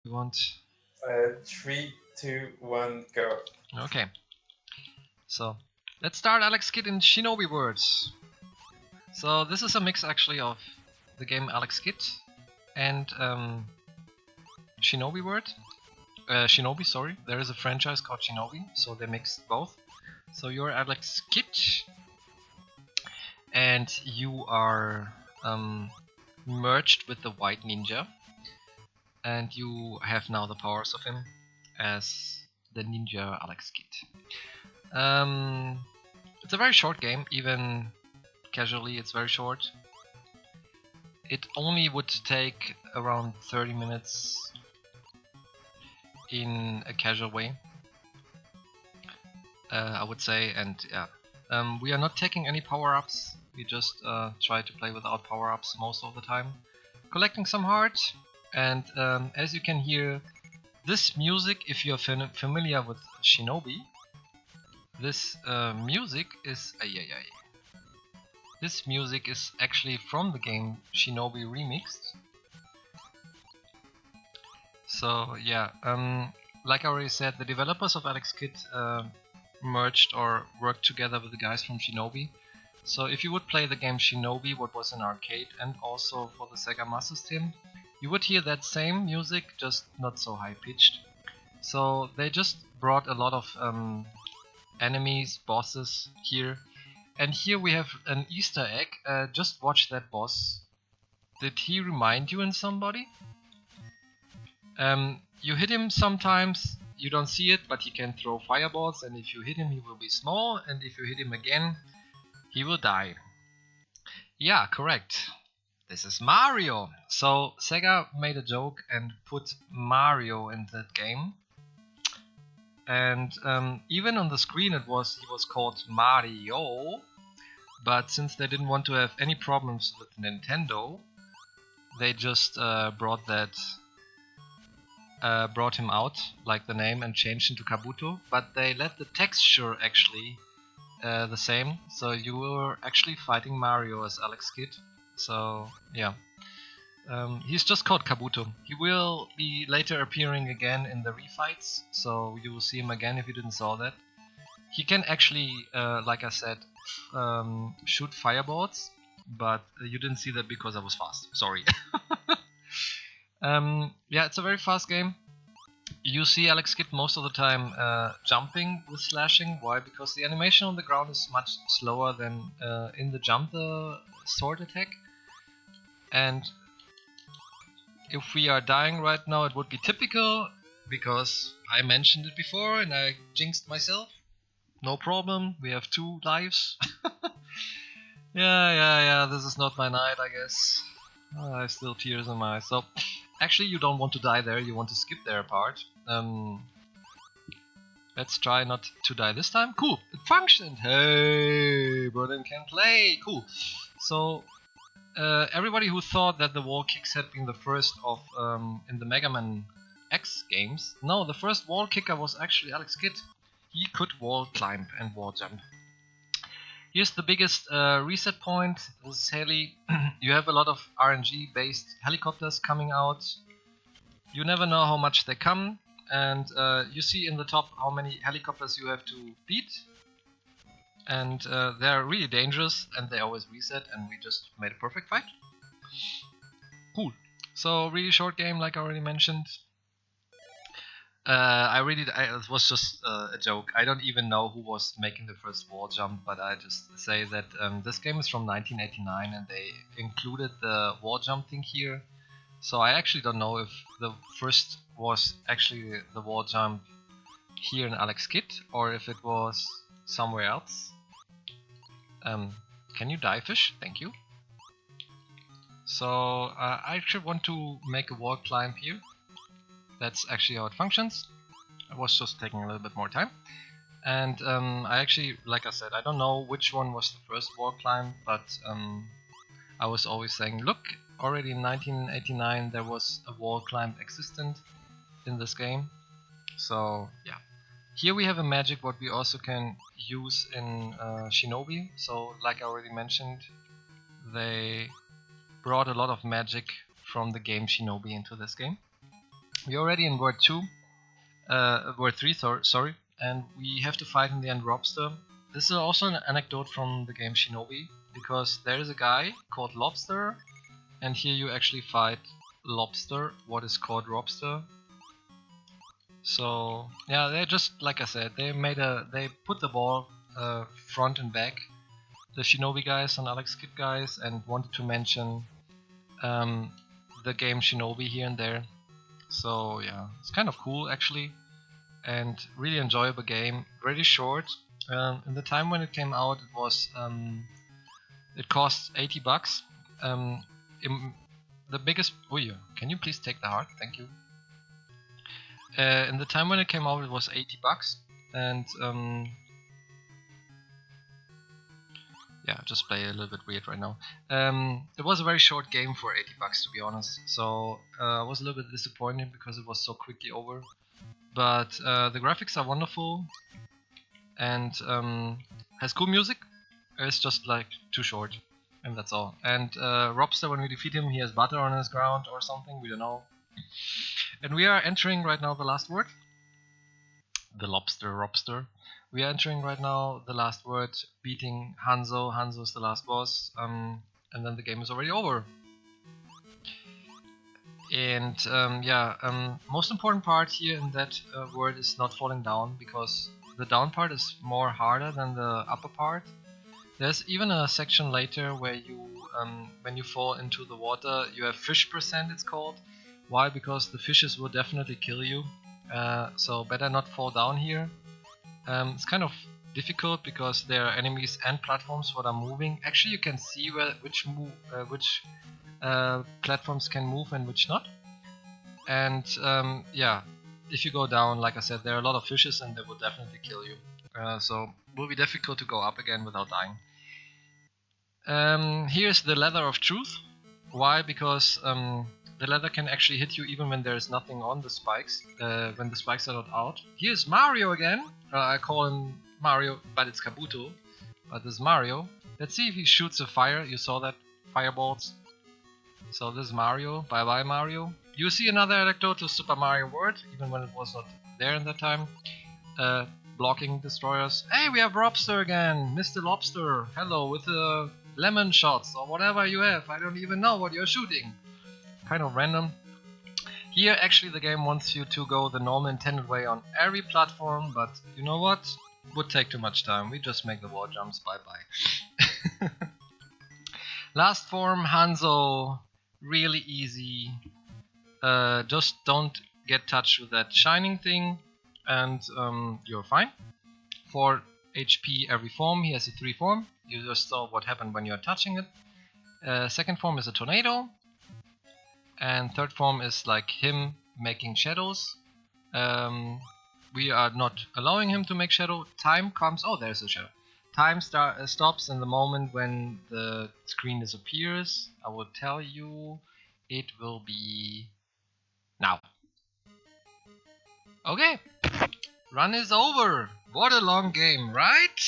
You want? 3, 2, 1, go. Okay. So let's start Alex Kidd in Shinobi words. So this is a mix actually of the game Alex Kidd and Shinobi word. Shinobi, sorry. There is a franchise called Shinobi, so they mixed both. So you're Alex Kidd, and you are merged with the White Ninja, and you have now the powers of him as the Ninja Alex Kidd. It's a very short game, even casually it's very short. It only would take around 30 minutes in a casual way, I would say, and yeah. We are not taking any power-ups, we just try to play without power-ups most of the time. Collecting some hearts, and as you can hear, this music, if you're familiar with Shinobi, this music is This music is actually from the game Shinobi Remixed. So yeah, like I already said, the developers of Alex Kidd merged or worked together with the guys from Shinobi. So if you would play the game Shinobi, what was an arcade and also for the Sega Master System, you would hear that same music, just not so high pitched. So they just brought a lot of enemies, bosses here. And here we have an Easter egg. Just watch that boss. Did he remind you in somebody? You hit him sometimes, you don't see it, but he can throw fireballs, and if you hit him he will be small, and if you hit him again, he will die. Yeah, correct. This is Mario. So Sega made a joke and put Mario in that game. And even on the screen he was called Mario, but since they didn't want to have any problems with Nintendo, they just brought him out, like the name, and changed into Kabuto, but they left the texture actually the same, so you were actually fighting Mario as Alex Kidd. So yeah, he's just called Kabuto. He will be later appearing again in the refights, so you will see him again if you didn't saw that. He can actually, like I said, shoot fireballs, but you didn't see that because I was fast. Sorry. Yeah, it's a very fast game. You see Alex Kidd most of the time jumping with slashing. Why? Because the animation on the ground is much slower than in the jump, the sword attack. And if we are dying right now, it would be typical, because I mentioned it before and I jinxed myself. No problem, we have 2 lives. Yeah, this is not my night, I guess. I have still tears in my eyes. So, actually you don't want to die there, you want to skip their part. Let's try not to die this time. Cool, it functioned! Hey, Berlin can play! Cool. So, everybody who thought that the wall kicks had been the first of in the Mega Man X games, no, the first wall kicker was actually Alex Kidd. He could wall climb and wall jump. Here's the biggest reset point. This is Haley. You have a lot of RNG based helicopters coming out. You never know how much they come, and you see in the top how many helicopters you have to beat. And they're really dangerous, and they always reset, and we just made a perfect fight. Cool. So really short game, like I already mentioned. It was just a joke. I don't even know who was making the first wall jump, but I just say that this game is from 1989 and they included the wall jump thing here. So I actually don't know if the first was actually the wall jump here in Alex Kidd or if it was somewhere else. Can you die, fish? Thank you. So I actually want to make a wall climb here. That's actually how it functions. I was just taking a little bit more time. And I actually, like I said, I don't know which one was the first wall climb, but I was always saying, look, already in 1989 there was a wall climb existent in this game. So yeah. Here we have a magic what we also can use in Shinobi. So like I already mentioned, they brought a lot of magic from the game Shinobi into this game. We're already in Word 2, Word 3, sorry, and we have to fight in the end Robster. This is also an anecdote from the game Shinobi, because there is a guy called Lobster, and here you actually fight Lobster, what is called Robster. So yeah, they just, like I said, they put the ball front and back, the Shinobi guys and Alex Kidd guys, and wanted to mention the game Shinobi here and there. So yeah, it's kind of cool actually, and really enjoyable game. Really short. In the time when it came out, it was it cost $80. The biggest. Oh yeah, can you please take the heart? Thank you. In the time when it came out, it was $80, and yeah, just play a little bit weird right now. It was a very short game for $80, to be honest. So I was a little bit disappointed because it was so quickly over. But the graphics are wonderful, and has cool music. It's just like too short, and that's all. And Robster, when we defeat him, he has butter on his ground or something. We don't know. And we are entering right now the last word. The Robster. We are entering right now the last word, beating Hanzo. Hanzo is the last boss, and then the game is already over. And most important part here in that word is not falling down, because the down part is more harder than the upper part. There's even a section later where you, when you fall into the water, you have fish percent, it's called. Why? Because the fishes will definitely kill you. So better not fall down here. It's kind of difficult because there are enemies and platforms that are moving. Actually, you can see which platforms can move and which not. And yeah, if you go down, like I said, there are a lot of fishes and they will definitely kill you. So it will be difficult to go up again without dying. Here's the leather of truth. Why? Because the leather can actually hit you even when there's nothing on the spikes, when the spikes are not out. Here's Mario again. I call him Mario, but it's Kabuto. But this is Mario. Let's see if he shoots a fire. You saw that? Fireballs. So this is Mario. Bye bye Mario. You see another anecdote to Super Mario World, even when it was not there in that time. Blocking destroyers. Hey, we have Robster again, Mr. Lobster. Hello, with the lemon shots or whatever you have. I don't even know what you're shooting. Kind of random. Here, actually, the game wants you to go the normal intended way on every platform, but you know what? Would take too much time. We just make the wall jumps. Bye bye. Last form, Hanzo. Really easy. Just don't get touched with that shining thing, and you're fine. 4 HP every form. He has a 3 form. You just saw what happened when you're touching it. Second form is a tornado, and third form is like him making shadows. We are not allowing him to make shadow. Time comes. Oh, there's a shadow. Time stops in the moment when the screen disappears. I will tell you, it will be now. Okay, run is over. What a long game, right?